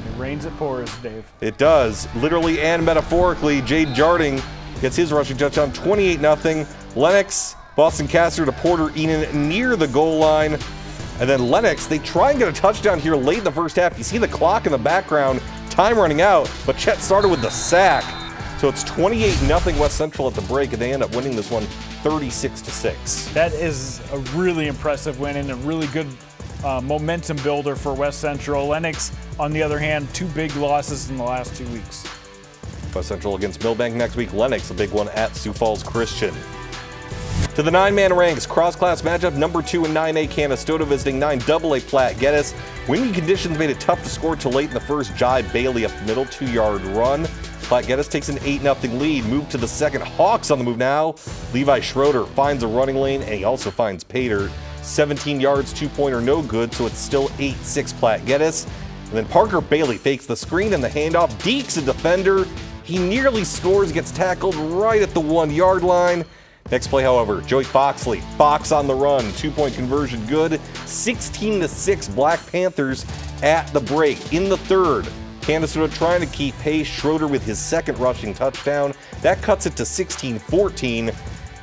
It rains, it pours, Dave. It does, literally and metaphorically. Jade Jarding gets his rushing touchdown, 28-0. Lennox, Boston Caster to Porter Enan near the goal line. And then Lennox, they try and get a touchdown here late in the first half. You see the clock in the background, time running out, but Chet started with the sack. So it's 28-0 West Central at the break, and they end up winning this one 36-6. That is a really impressive win and a really good momentum builder for West Central. Lennox, on the other hand, 2 big losses in the last 2 weeks. West Central against Millbank next week. Lennox, a big one at Sioux Falls Christian. To the 9-man ranks, cross-class matchup, number 2 in 9A Canastota visiting 9AA Platte Geddes. Windy conditions made it tough to score till late in the first. Jai Bailey up the middle, 2-yard run. Platte Geddes takes an 8-0 lead. Move to the second. Hawks on the move now. Levi Schroeder finds a running lane, and he also finds Pater. 17 yards, 2-pointer, no good, so it's still 8-6 Platte Geddes. And then Parker Bailey fakes the screen and the handoff. Deeks a defender. He nearly scores, gets tackled right at the 1-yard line. Next play, however, Joey Foxley. Fox on the run. 2-point conversion good. 16-6 Black Panthers at the break. In the third, Canastota trying to keep pace. Schroeder with his second rushing touchdown. That cuts it to 16-14,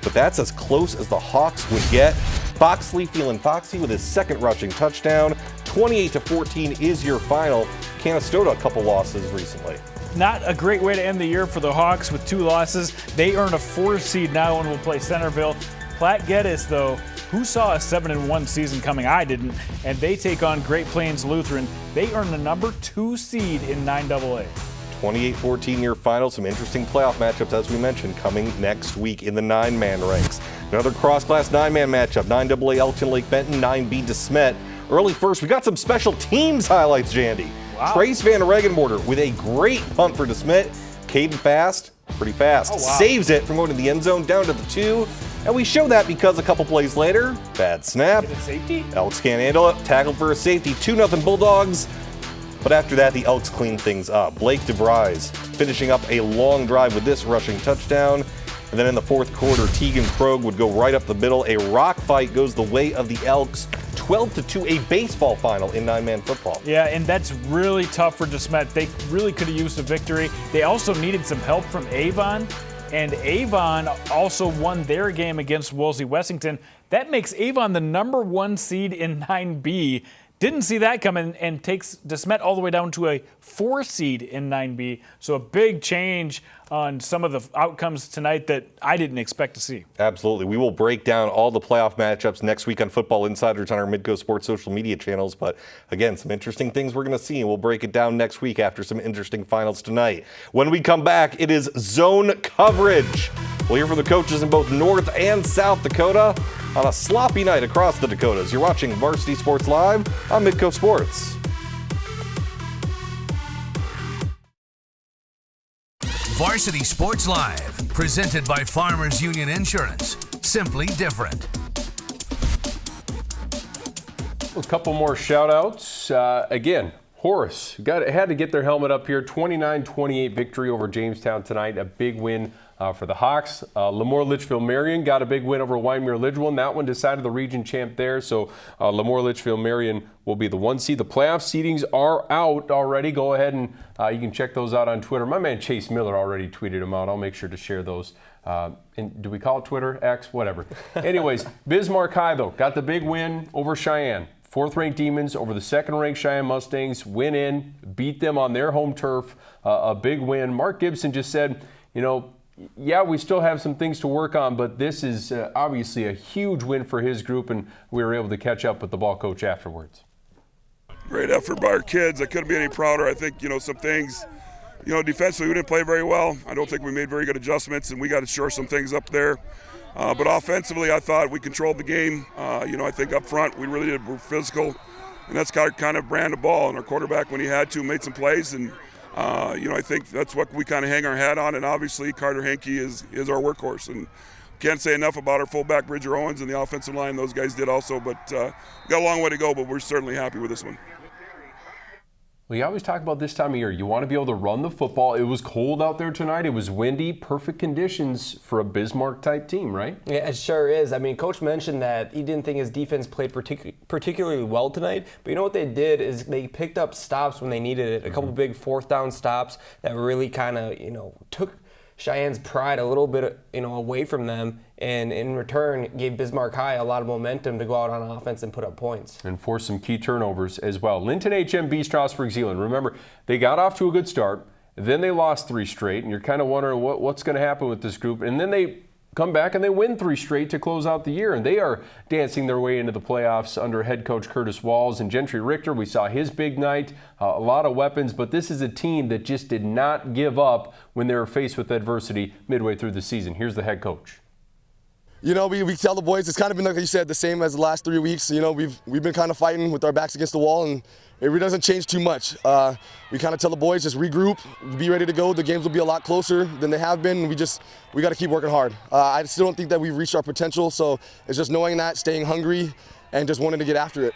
but that's as close as the Hawks would get. Foxley feeling foxy with his second rushing touchdown. 28-14 is your final. Canastota a couple losses recently. Not a great way to end the year for the Hawks with 2 losses. They earn a 4 seed now and will play Centerville. Platte Geddes, though, who saw a 7-1 season coming? I didn't. And they take on Great Plains Lutheran. They earn the number 2 seed in 9AA. 28-14 year final. Some interesting playoff matchups, as we mentioned, coming next week in the 9-man ranks. Another cross-class 9-man matchup. 9AA Elton Lake Benton, 9B DeSmet. Early first, we got some special teams highlights, Jandy. Wow. Trace Van Regenborder with a great punt for DeSmet. Caden Fast, pretty fast. Oh, wow. Saves it from going to the end zone down to the 2. And we show that because a couple plays later, bad snap. Safety? Elks can't handle it. Tackled for a safety. 2-0 Bulldogs. But after that, the Elks clean things up. Blake DeVries finishing up a long drive with this rushing touchdown. And then in the fourth quarter, Tegan Krogh would go right up the middle. A rock fight goes the way of the Elks. 12-2, a baseball final in 9-man football. Yeah, and that's really tough for DeSmet. They really could have used a victory. They also needed some help from Avon, and Avon also won their game against Wolsey Wessington. That makes Avon the number 1 seed in 9B. Didn't see that coming, and takes DeSmet all the way down to a 4 seed in 9B. So a big change on some of the outcomes tonight that I didn't expect to see. Absolutely. We will break down all the playoff matchups next week on Football Insiders on our Midco Sports social media channels. But again, some interesting things we're going to see, and we'll break it down next week after some interesting finals tonight. When we come back, it is zone coverage. We'll hear from the coaches in both North and South Dakota on a sloppy night across the Dakotas. You're watching Varsity Sports Live on Midco Sports. Varsity Sports Live, presented by Farmers Union Insurance. Simply different. A couple more shout-outs. Again, Horace had to get their helmet up here. 29-28 victory over Jamestown tonight. A big win for the Hawks. Lemoore Litchfield Marion got a big win over Wyndmere Lidgewell. That one decided the region champ there. So Lemoore Litchfield Marion will be the 1 seed. The playoff seedings are out already. Go ahead and you can check those out on Twitter. My man Chase Miller already tweeted them out. I'll make sure to share those. Do we call it Twitter? X? Whatever. Anyways, Bismarck High, though, got the big win over Cheyenne. 4th-ranked Demons over the 2nd-ranked Cheyenne Mustangs. Win in, beat them on their home turf. A big win. Mark Gibson just said, yeah, we still have some things to work on, but this is obviously a huge win for his group, and we were able to catch up with the ball coach afterwards. Great effort by our kids. I couldn't be any prouder. I think, some things, defensively we didn't play very well. I don't think we made very good adjustments, and we got to shore some things up there. But offensively, I thought we controlled the game. I think up front we really did. We're physical, and that's kind of brand of ball. And our quarterback, when he had to, made some plays. And, I think that's what we kind of hang our hat on. And obviously, Carter Henke is our workhorse. And can't say enough about our fullback, Bridger Owens, and the offensive line. Those guys did also. But we got a long way to go, but we're certainly happy with this one. Well, you always talk about this time of year. You want to be able to run the football. It was cold out there tonight. It was windy. Perfect conditions for a Bismarck-type team, right? Yeah, it sure is. I mean, Coach mentioned that he didn't think his defense played particularly well tonight. But you know what they did is they picked up stops when they needed it. A couple big 4th down stops that really kind of, took Cheyenne's pride a little bit, away from them, and in return gave Bismarck High a lot of momentum to go out on offense and put up points. And force some key turnovers as well. Linton HMB, Strasburg Zeeland. Remember, they got off to a good start, then they lost 3 straight, and you're kind of wondering what's going to happen with this group. And then they come back and they win 3 straight to close out the year, and they are dancing their way into the playoffs under head coach Curtis Walls and Gentry Richter. We saw his big night, a lot of weapons, but this is a team that just did not give up when they were faced with adversity midway through the season. Here's the head coach. you know, we tell the boys it's kind of been, like you said, the same as the last 3 weeks. You know, we've been kind of fighting with our backs against the wall, and it really doesn't change too much. We kind of tell the boys just regroup, be ready to go. The games will be a lot closer than they have been. We got to keep working hard. I still don't think that we've reached our potential, so it's just knowing that, staying hungry, and just wanting to get after it.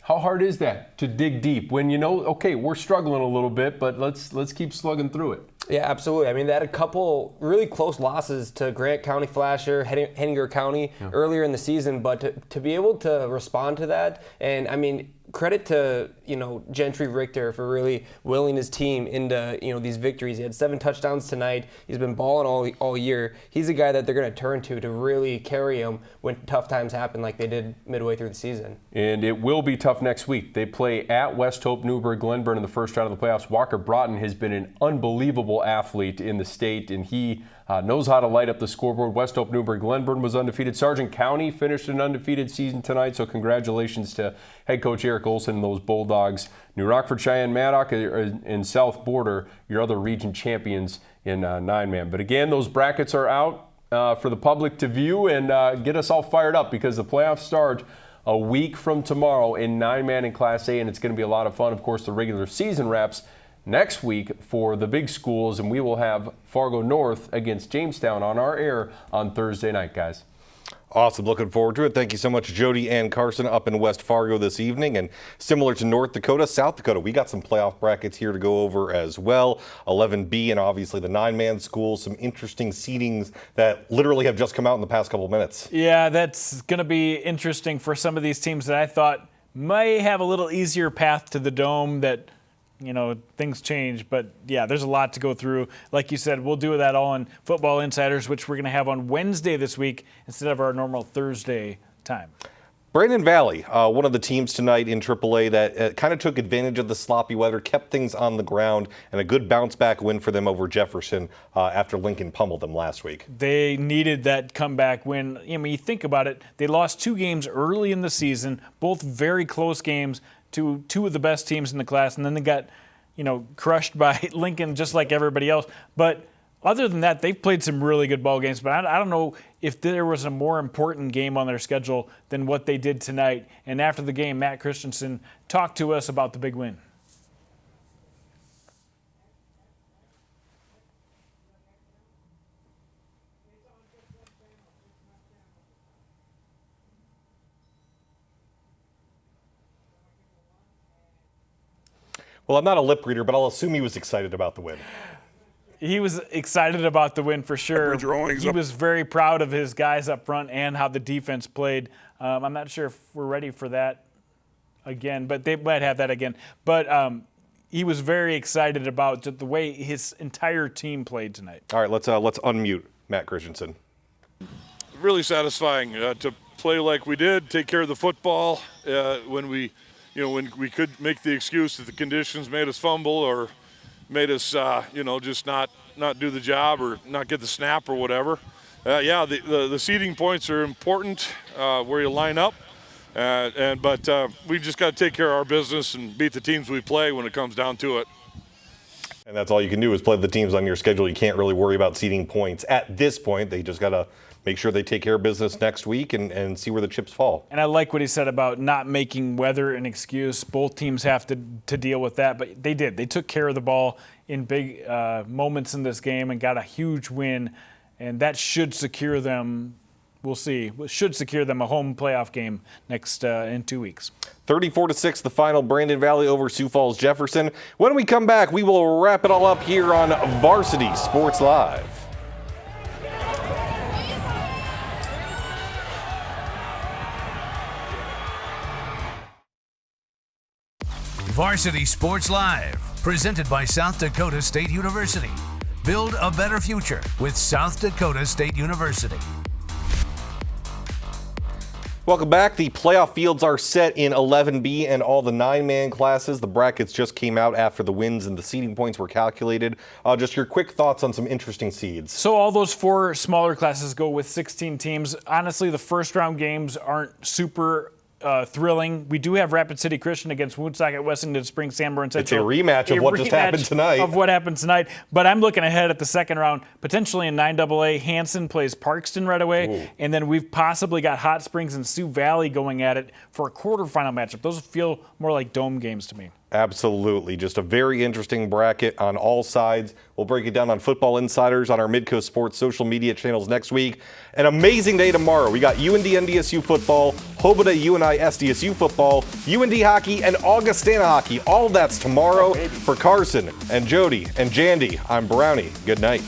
How hard is that to dig deep when you know, okay, we're struggling a little bit, but let's keep slugging through it? Yeah, absolutely. I mean, they had a couple really close losses to Grant County Flasher, Henninger County earlier in the season, but to be able to respond to that, and I mean, credit to, you know, Gentry Richter for really willing his team into, you know, these victories. He had 7 touchdowns tonight. He's been balling all year. He's a guy that they're going to turn to really carry him when tough times happen like they did midway through the season. And it will be tough next week. They play at West Hope, Newburgh, Glenburn in the first round of the playoffs. Walker Broughton has been an unbelievable athlete in the state, and he knows how to light up the scoreboard. West Hope, Newburgh, Glenburn was undefeated. Sargent County finished an undefeated season tonight, so congratulations to head coach Eric Olson and those Bulldogs. New Rockford, Cheyenne, Maddock, and South Border, your other region champions in 9-man. But again, those brackets are out for the public to view and get us all fired up because the playoffs start a week from tomorrow in 9-man in Class A, and it's going to be a lot of fun. Of course, the regular season wraps next week for the big schools, and we will have Fargo North against Jamestown on our air on Thursday night, guys. Awesome. Looking forward to it. Thank you so much, Jody and Carson, up in West Fargo this evening. And similar to North Dakota, South Dakota, we got some playoff brackets here to go over as well. 11B and obviously the 9-man schools, some interesting seedings that literally have just come out in the past couple of minutes. Yeah, that's going to be interesting for some of these teams that I thought may have a little easier path to the Dome that, you know, things change. But, yeah, there's a lot to go through. Like you said, we'll do that all on Football Insiders, which we're going to have on Wednesday this week instead of our normal Thursday time. Brandon Valley, one of the teams tonight in AAA that kind of took advantage of the sloppy weather, kept things on the ground, and a good bounce-back win for them over Jefferson after Lincoln pummeled them last week. They needed that comeback win. I mean, you think about it, they lost 2 games early in the season, both very close games to 2 of the best teams in the class, and then they got, you know, crushed by Lincoln just like everybody else. But other than that, they've played some really good ball games, but I don't know if there was a more important game on their schedule than what they did tonight. And after the game, Matt Christensen talked to us about the big win. Well, I'm not a lip reader, but I'll assume he was excited about the win. He was excited about the win for sure. He was very proud of his guys up front and how the defense played. I'm not sure if we're ready for that again, but they might have that again. But he was very excited about the way his entire team played tonight. All right, let's unmute Matt Christensen. Really satisfying to play like we did, take care of the football when we could make the excuse that the conditions made us fumble or made us, just not do the job or not get the snap or whatever. The seeding points are important where you line up, but we just got to take care of our business and beat the teams we play when it comes down to it. And that's all you can do is play the teams on your schedule. You can't really worry about seeding points at this point. They just got to make sure they take care of business next week and see where the chips fall. And I like what he said about not making weather an excuse. Both teams have to deal with that, but they did. They took care of the ball in big moments in this game and got a huge win, and that should secure them. We'll see. It should secure them a home playoff game next in 2 weeks. 34-6, the final. Brandon Valley over Sioux Falls Jefferson. When we come back, we will wrap it all up here on Varsity Sports Live. Varsity Sports Live, presented by South Dakota State University. Build a better future with South Dakota State University. Welcome back. The playoff fields are set in 11B and all the 9-man classes. The brackets just came out after the wins and the seeding points were calculated. Just your quick thoughts on some interesting seeds. So all those 4 smaller classes go with 16 teams. Honestly, the first round games aren't super thrilling. We do have Rapid City Christian against Woonsocket Wessington Springs Sanborn Central. It's a rematch of what just happened tonight. Of what happened tonight. But I'm looking ahead at the second round, potentially in 9AA. Hanson plays Parkston right away. Ooh. And then we've possibly got Hot Springs and Sioux Valley going at it for a quarterfinal matchup. Those feel more like dome games to me. Absolutely. Just a very interesting bracket on all sides. We'll break it down on Football Insiders on our Midco Sports social media channels next week. An amazing day tomorrow. We got UND NDSU football, Hobota UNI SDSU football, UND hockey, and Augustana hockey. All of that's tomorrow. For Carson and Jody and Jandy, I'm Brownie. Good night.